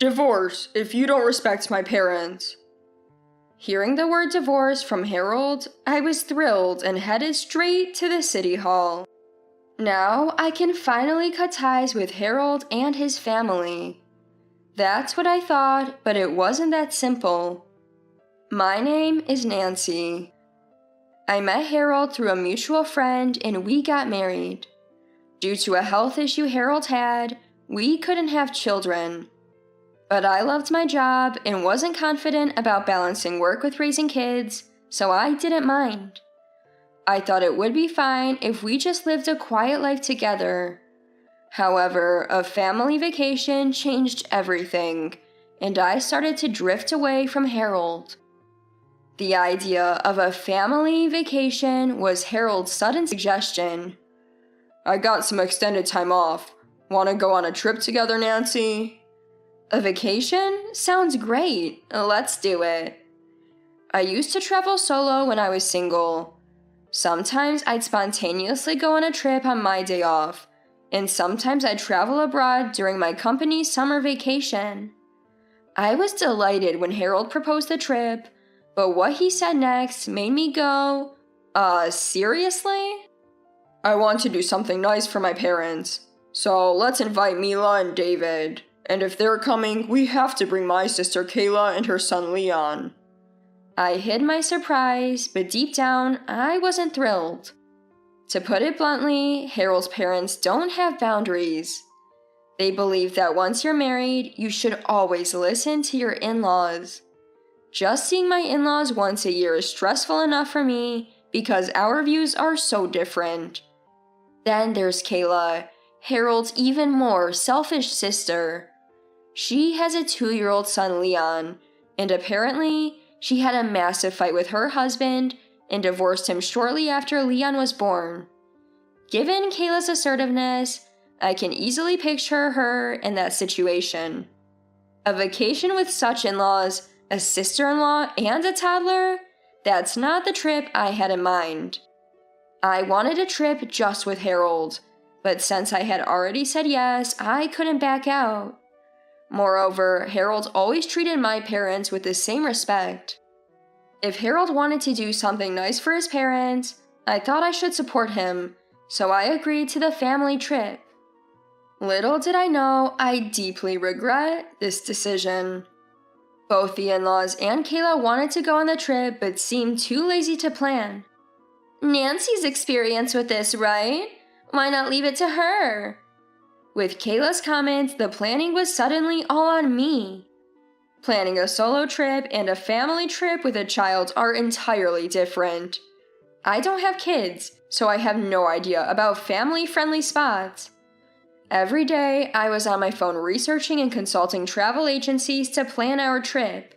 Divorce if you don't respect my parents. Hearing the word divorce from Harold, I was thrilled and headed straight to the city hall. Now I can finally cut ties with Harold and his family. That's what I thought, but it wasn't that simple. My name is Nancy. I met Harold through a mutual friend and we got married. Due to a health issue Harold had, we couldn't have children. But I loved my job and wasn't confident about balancing work with raising kids, so I didn't mind. I thought it would be fine if we just lived a quiet life together. However, a family vacation changed everything, and I started to drift away from Harold. The idea of a family vacation was Harold's sudden suggestion. I got some extended time off. Want to go on a trip together, Nancy? A vacation? Sounds great. Let's do it. I used to travel solo when I was single. Sometimes I'd spontaneously go on a trip on my day off, and sometimes I'd travel abroad during my company's summer vacation. I was delighted when Harold proposed the trip, but what he said next made me go, seriously? I want to do something nice for my parents, so let's invite Mila and David. And if they're coming, we have to bring my sister Kayla and her son Leon. I hid my surprise, but deep down, I wasn't thrilled. To put it bluntly, Harold's parents don't have boundaries. They believe that once you're married, you should always listen to your in-laws. Just seeing my in-laws once a year is stressful enough for me because our views are so different. Then there's Kayla, Harold's even more selfish sister. She has a 2-year-old son, Leon, and apparently she had a massive fight with her husband and divorced him shortly after Leon was born. Given Kayla's assertiveness, I can easily picture her in that situation. A vacation with such in-laws, a sister-in-law, and a toddler? That's not the trip I had in mind. I wanted a trip just with Harold, but since I had already said yes, I couldn't back out. Moreover, Harold always treated my parents with the same respect. If Harold wanted to do something nice for his parents, I thought I should support him, so I agreed to the family trip. Little did I know, I deeply regret this decision. Both the in-laws and Kayla wanted to go on the trip but seemed too lazy to plan. Nancy's experienced with this, right? Why not leave it to her? With Kayla's comments, the planning was suddenly all on me. Planning a solo trip and a family trip with a child are entirely different. I don't have kids, so I have no idea about family-friendly spots. Every day, I was on my phone researching and consulting travel agencies to plan our trip.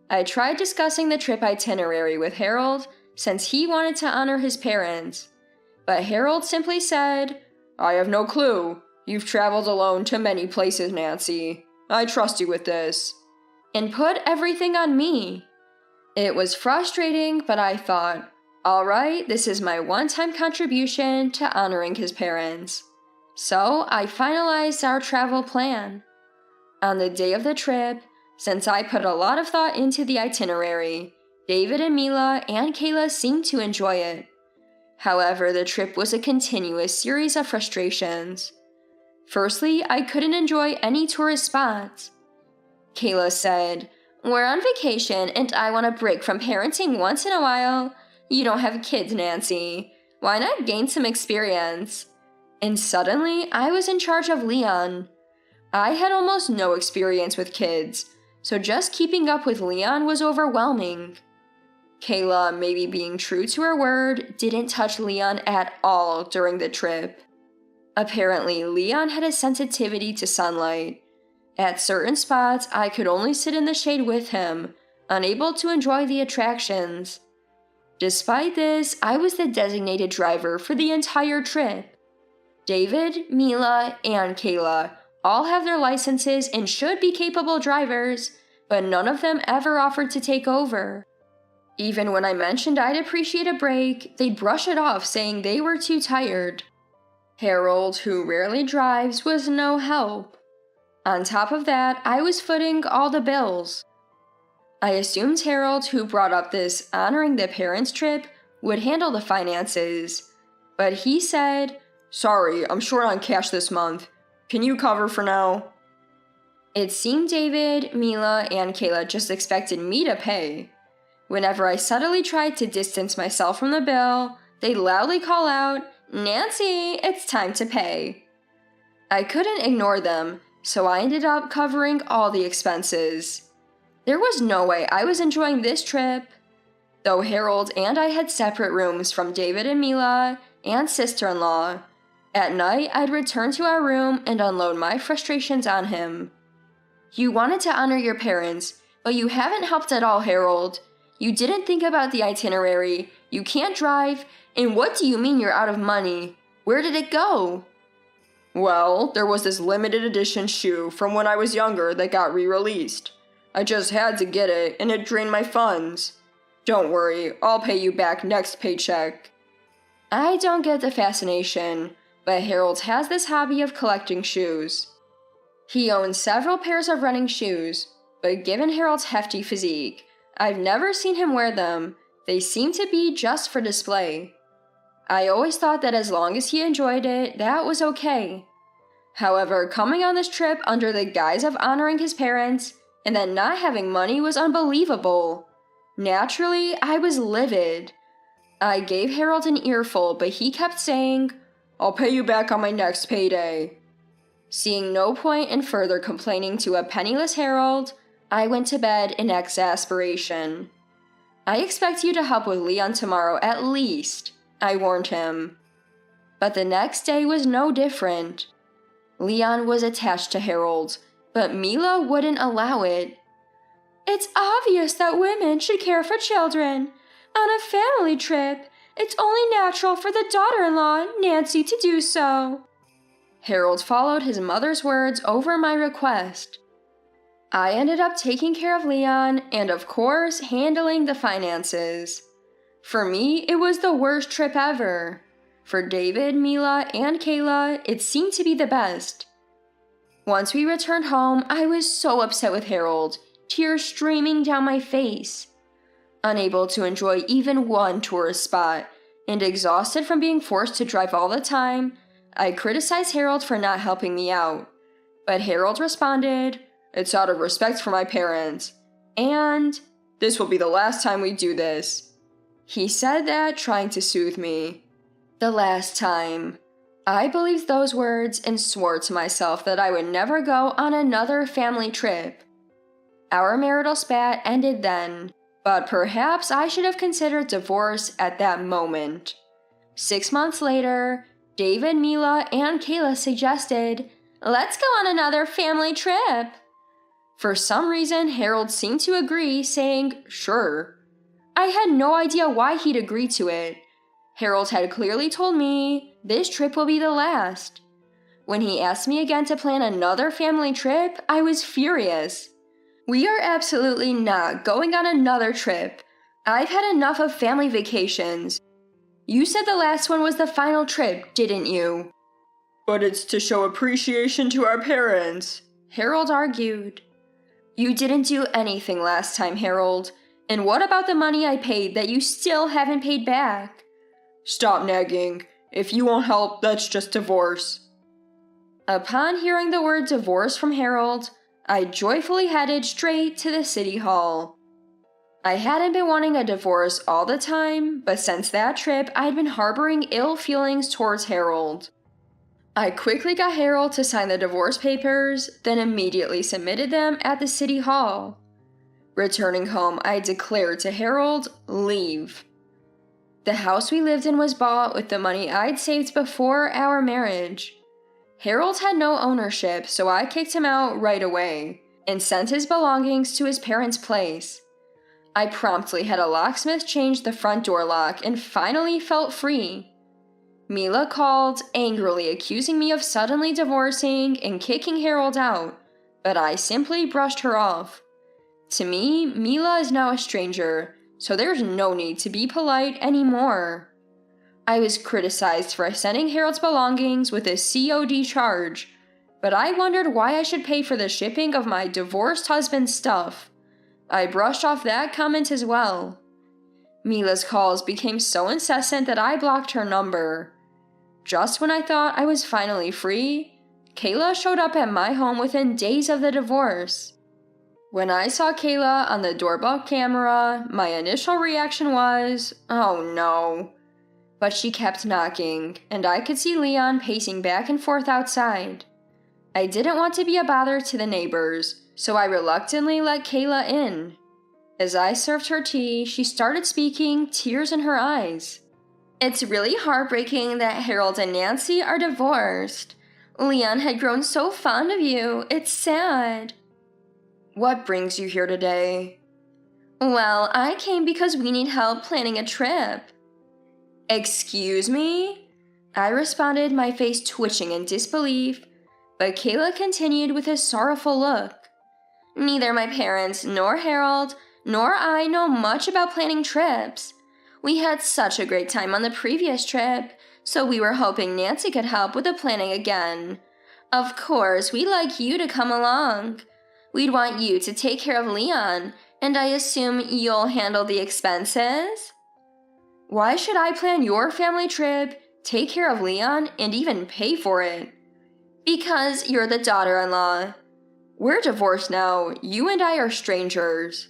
I tried discussing the trip itinerary with Harold since he wanted to honor his parents. But Harold simply said, I have no clue. You've traveled alone to many places, Nancy. I trust you with this. And put everything on me. It was frustrating, but I thought, alright, this is my one-time contribution to honoring his parents. So I finalized our travel plan. On the day of the trip, since I put a lot of thought into the itinerary, David and Mila and Kayla seemed to enjoy it. However, the trip was a continuous series of frustrations. Firstly, I couldn't enjoy any tourist spots. Kayla said, We're on vacation and I want a break from parenting once in a while. You don't have kids, Nancy. Why not gain some experience? And suddenly, I was in charge of Leon. I had almost no experience with kids, so just keeping up with Leon was overwhelming. Kayla, maybe being true to her word, didn't touch Leon at all during the trip. Apparently, Leon had a sensitivity to sunlight. At certain spots, I could only sit in the shade with him, unable to enjoy the attractions. Despite this, I was the designated driver for the entire trip. David, Mila, and Kayla all have their licenses and should be capable drivers, but none of them ever offered to take over. Even when I mentioned I'd appreciate a break, they'd brush it off saying they were too tired. Harold, who rarely drives, was no help. On top of that, I was footing all the bills. I assumed Harold, who brought up this honoring the parents trip, would handle the finances, but he said, "Sorry, I'm short on cash this month. Can you cover for now?" It seemed David, Mila, and Kayla just expected me to pay. Whenever I subtly tried to distance myself from the bill, they'd loudly call out, "Nancy, it's time to pay." I couldn't ignore them, so I ended up covering all the expenses. There was no way I was enjoying this trip. Though Harold and I had separate rooms from David and Mila and sister-in-law, at night I'd return to our room and unload my frustrations on him. "You wanted to honor your parents, but you haven't helped at all, Harold. You didn't think about the itinerary, you can't drive, and what do you mean you're out of money? Where did it go?" "Well, there was this limited edition shoe from when I was younger that got re-released. I just had to get it, and it drained my funds. Don't worry, I'll pay you back next paycheck." I don't get the fascination, but Harold has this hobby of collecting shoes. He owns several pairs of running shoes, but given Harold's hefty physique, I've never seen him wear them. They seem to be just for display. I always thought that as long as he enjoyed it, that was okay. However, coming on this trip under the guise of honoring his parents and then not having money was unbelievable. Naturally, I was livid. I gave Harold an earful, but he kept saying, "I'll pay you back on my next payday." Seeing no point in further complaining to a penniless Harold, I went to bed in exasperation. "I expect you to help with Leon tomorrow at least," I warned him. But the next day was no different. Leon was attached to Harold, but Mila wouldn't allow it. "It's obvious that women should care for children. On a family trip, it's only natural for the daughter-in-law, Nancy, to do so." Harold followed his mother's words over my request. I ended up taking care of Leon and, of course, handling the finances. For me, it was the worst trip ever. For David, Mila, and Kayla, it seemed to be the best. Once we returned home, I was so upset with Harold, tears streaming down my face. Unable to enjoy even one tourist spot, and exhausted from being forced to drive all the time, I criticized Harold for not helping me out. But Harold responded, "It's out of respect for my parents," and "This will be the last time we do this." He said that trying to soothe me. The last time. I believed those words and swore to myself that I would never go on another family trip. Our marital spat ended then, but perhaps I should have considered divorce at that moment. 6 months later, David, Mila, and Kayla suggested, "Let's go on another family trip." For some reason, Harold seemed to agree, saying, "Sure." I had no idea why he'd agree to it. Harold had clearly told me, this trip will be the last. When he asked me again to plan another family trip, I was furious. "We are absolutely not going on another trip. I've had enough of family vacations. You said the last one was the final trip, didn't you?" "But it's to show appreciation to our parents," Harold argued. "You didn't do anything last time, Harold. And what about the money I paid that you still haven't paid back?" "Stop nagging. If you won't help, that's just divorce." Upon hearing the word divorce from Harold, I joyfully headed straight to the city hall. I hadn't been wanting a divorce all the time, but since that trip, I'd been harboring ill feelings towards Harold. I quickly got Harold to sign the divorce papers, then immediately submitted them at the city hall. Returning home, I declared to Harold, "Leave." The house we lived in was bought with the money I'd saved before our marriage. Harold had no ownership, so I kicked him out right away and sent his belongings to his parents' place. I promptly had a locksmith change the front door lock and finally felt free. Mila called, angrily accusing me of suddenly divorcing and kicking Harold out, but I simply brushed her off. To me, Mila is now a stranger, so there's no need to be polite anymore. I was criticized for sending Harold's belongings with a COD charge, but I wondered why I should pay for the shipping of my divorced husband's stuff. I brushed off that comment as well. Mila's calls became so incessant that I blocked her number. Just when I thought I was finally free, Kayla showed up at my home within days of the divorce. When I saw Kayla on the doorbell camera, my initial reaction was, oh no. But she kept knocking, and I could see Leon pacing back and forth outside. I didn't want to be a bother to the neighbors, so I reluctantly let Kayla in. As I served her tea, she started speaking, tears in her eyes. It's really heartbreaking that Harold and Nancy are divorced. Leon had grown so fond of you. It's sad. What brings you here today? Well, I came because we need help planning a trip. Excuse me? I responded, my face twitching in disbelief, but Kayla continued with a sorrowful look. Neither my parents nor Harold nor I know much about planning trips. We had such a great time on the previous trip, so we were hoping Nancy could help with the planning again. Of course, we'd like you to come along. We'd want you to take care of Leon, and I assume you'll handle the expenses? Why should I plan your family trip, take care of Leon, and even pay for it? Because you're the daughter-in-law. We're divorced now. You and I are strangers.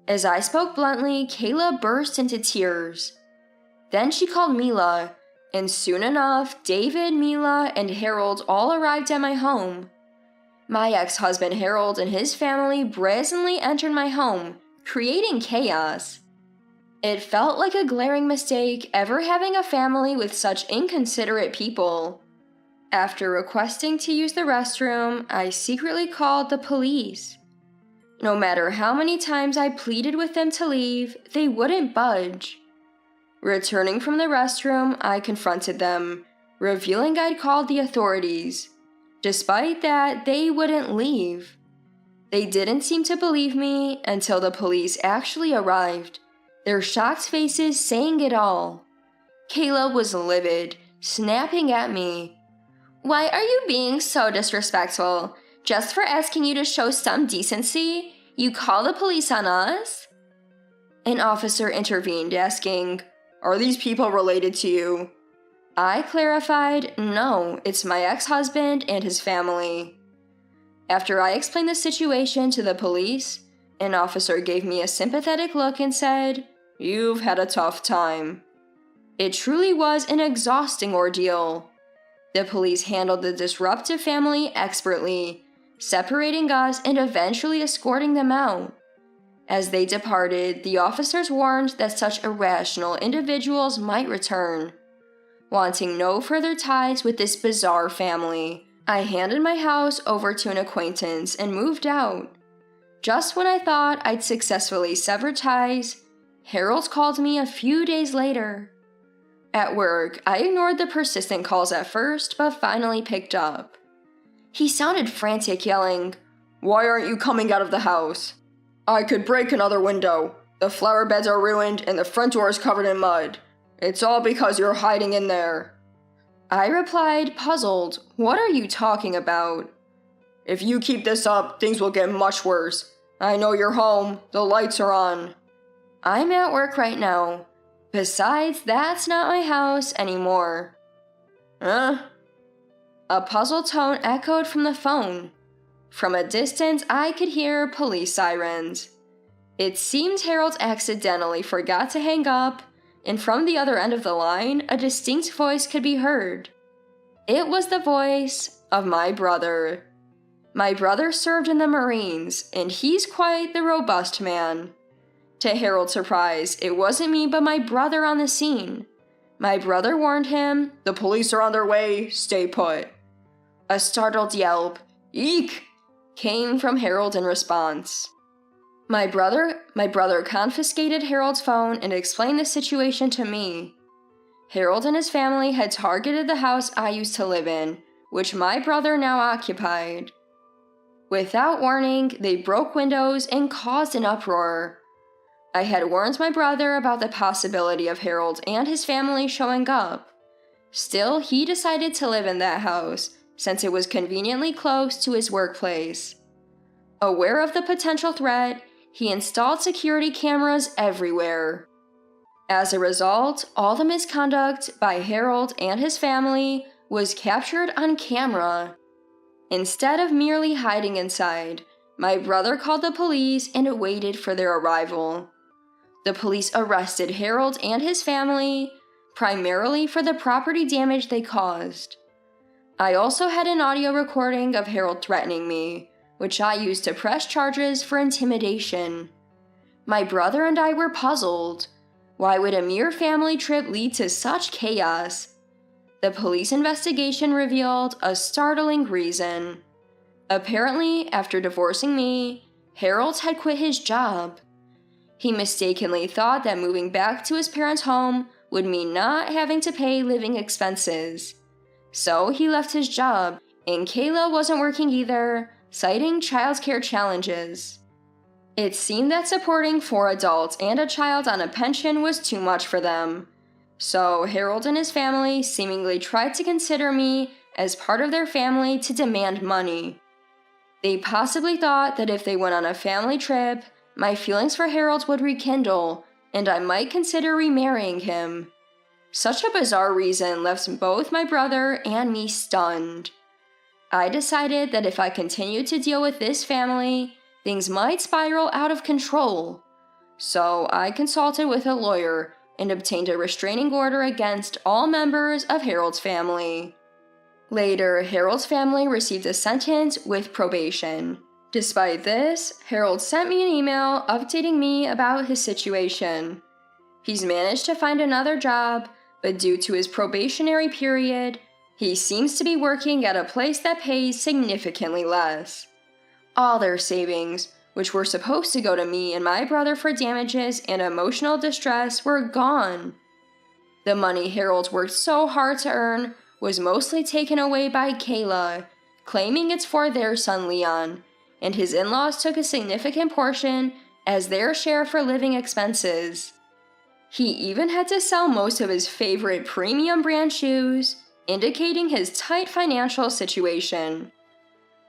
As I spoke bluntly, Kayla burst into tears. Then she called Mila, and soon enough, David, Mila, and Harold all arrived at my home. My ex-husband Harold and his family brazenly entered my home, creating chaos. It felt like a glaring mistake ever having a family with such inconsiderate people. After requesting to use the restroom, I secretly called the police. No matter how many times I pleaded with them to leave, they wouldn't budge. Returning from the restroom, I confronted them, revealing I'd called the authorities. Despite that, they wouldn't leave. They didn't seem to believe me until the police actually arrived, their shocked faces saying it all. Kayla was livid, snapping at me. Why are you being so disrespectful? Just for asking you to show some decency, you call the police on us? An officer intervened, asking, Are these people related to you? I clarified, no, it's my ex-husband and his family. After I explained the situation to the police, an officer gave me a sympathetic look and said, You've had a tough time. It truly was an exhausting ordeal. The police handled the disruptive family expertly, separating us and eventually escorting them out. As they departed, the officers warned that such irrational individuals might return. Wanting no further ties with this bizarre family, I handed my house over to an acquaintance and moved out. Just when I thought I'd successfully severed ties, Harold called me a few days later. At work, I ignored the persistent calls at first, but finally picked up. He sounded frantic, yelling, Why aren't you coming out of the house? I could break another window. The flower beds are ruined and the front door is covered in mud. It's all because you're hiding in there. I replied, puzzled, What are you talking about? If you keep this up, things will get much worse. I know you're home. The lights are on. I'm at work right now. Besides, that's not my house anymore. Huh? A puzzled tone echoed from the phone. From a distance, I could hear police sirens. It seemed Harold accidentally forgot to hang up, and from the other end of the line, a distinct voice could be heard. It was the voice of my brother. My brother served in the Marines, and he's quite the robust man. To Harold's surprise, it wasn't me but my brother on the scene. My brother warned him, The police are on their way, stay put. A startled yelp, Eek! Came from Harold in response. My brother confiscated Harold's phone and explained the situation to me. Harold and his family had targeted the house I used to live in, which my brother now occupied. Without warning, they broke windows and caused an uproar. I had warned my brother about the possibility of Harold and his family showing up. Still, he decided to live in that house, since it was conveniently close to his workplace. Aware of the potential threat, he installed security cameras everywhere. As a result, all the misconduct by Harold and his family was captured on camera. Instead of merely hiding inside, my brother called the police and waited for their arrival. The police arrested Harold and his family, primarily for the property damage they caused. I also had an audio recording of Harold threatening me, which I used to press charges for intimidation. My brother and I were puzzled. Why would a mere family trip lead to such chaos? The police investigation revealed a startling reason. Apparently, after divorcing me, Harold had quit his job. He mistakenly thought that moving back to his parents' home would mean not having to pay living expenses. So he left his job, and Kayla wasn't working either, citing childcare challenges. It seemed that supporting 4 adults and a child on a pension was too much for them. So Harold and his family seemingly tried to consider me as part of their family to demand money. They possibly thought that if they went on a family trip, my feelings for Harold would rekindle, and I might consider remarrying him. Such a bizarre reason left both my brother and me stunned. I decided that if I continued to deal with this family, things might spiral out of control. So I consulted with a lawyer and obtained a restraining order against all members of Harold's family. Later, Harold's family received a sentence with probation. Despite this, Harold sent me an email updating me about his situation. He's managed to find another job, but due to his probationary period, he seems to be working at a place that pays significantly less. All their savings, which were supposed to go to me and my brother for damages and emotional distress, were gone. The money Harold worked so hard to earn was mostly taken away by Kayla, claiming it's for their son Leon, and his in-laws took a significant portion as their share for living expenses. He even had to sell most of his favorite premium brand shoes, indicating his tight financial situation.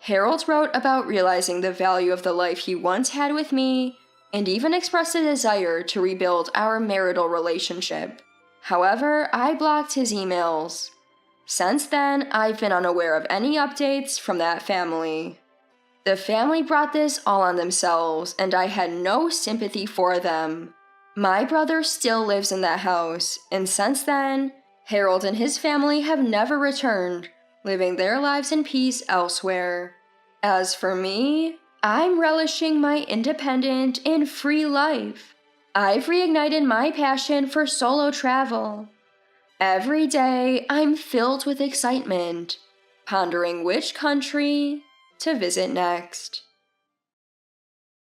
Harold wrote about realizing the value of the life he once had with me, and even expressed a desire to rebuild our marital relationship. However, I blocked his emails. Since then, I've been unaware of any updates from that family. The family brought this all on themselves, and I had no sympathy for them. My brother still lives in that house, and since then, Harold and his family have never returned, living their lives in peace elsewhere. As for me, I'm relishing my independent and free life. I've reignited my passion for solo travel. Every day, I'm filled with excitement, pondering which country to visit next.